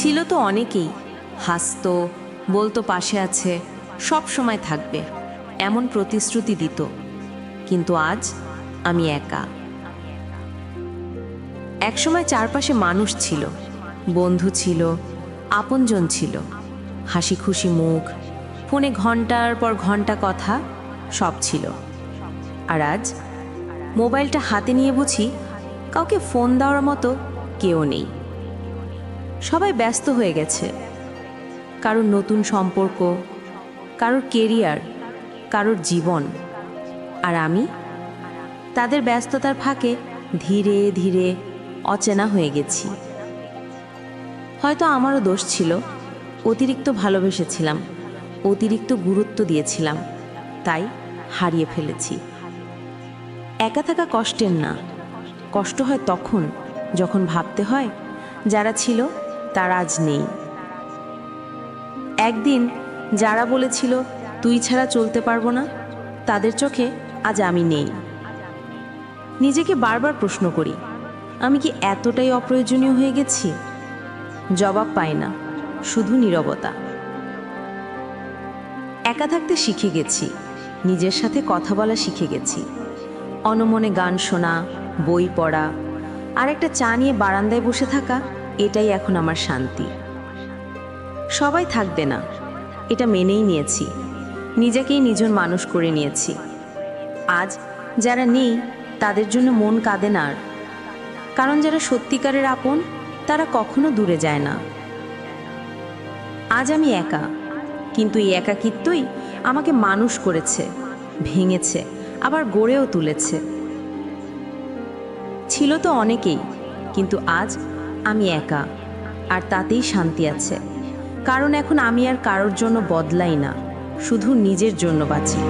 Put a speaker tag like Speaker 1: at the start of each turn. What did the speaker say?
Speaker 1: ছিল তো অনেকেই, হাসতো, বলতো পাশে আছে, সব সময় থাকবে, এমন প্রতিশ্রুতি দিত। কিন্তু আজ আমি একা। একসময় চারপাশে মানুষ ছিল, বন্ধু ছিল, আপনজন ছিল, হাসি খুশি মুখ, ফোনে ঘন্টার পর ঘন্টা কথা, সব ছিল। আর আজ মোবাইলটা হাতে নিয়ে বুঝি কাউকে ফোন দেওয়ার মতো কেউ নেই। সবাই ব্যস্ত হয়ে গেছে, কারোর নতুন সম্পর্ক, কারোর কেরিয়ার, কারোর জীবন। আর আমি তাদের ব্যস্ততার ফাঁকে ধীরে ধীরে অচেনা হয়ে গেছি। হয়তো আমারও দোষ ছিল, অতিরিক্ত ভালোবেসেছিলাম, অতিরিক্ত গুরুত্ব দিয়েছিলাম, তাই হারিয়ে ফেলেছি। একা থাকা কষ্টের না, কষ্ট হয় তখন যখন ভাবতে হয় যারা ছিল তারা আজ নেই। একদিন যারা বলেছিল তুই ছাড়া চলতে পারবো না, তাদের চোখে আজ আমি নেই। নিজেকে বারবার প্রশ্ন করি, আমি কি এতটাই অপ্রয়োজনীয় হয়ে গেছি? জবাব পাই না, শুধু নীরবতা। একা থাকতে শিখে গেছি, নিজের সাথে কথা বলা শিখে গেছি, অনমনে গান শোনা, বই পড়া, আর একটা চা নিয়ে বারান্দায় বসে থাকা, এটাই এখন আমার শান্তি। সবাই থাকবে না, এটা মেনেই নিয়েছি, নিজেকেই নিজন মানুষ করে নিয়েছি। আজ যারা নেই তাদের জন্য মন কাঁদে না আর, কারণ যারা সত্যিকারের আপন তারা কখনো দূরে যায় না। আজ আমি একা, কিন্তু এই একাকিত্বই আমাকে মানুষ করেছে, ভেঙেছে, আবার গড়েও তুলেছে। ছিল তো অনেকেই, কিন্তু আজ আমি একা, আর তাতেই শান্তি আছে। কারণ এখন আমি আর কারোর জন্য বদলাই না, শুধু নিজের জন্য বাঁচি।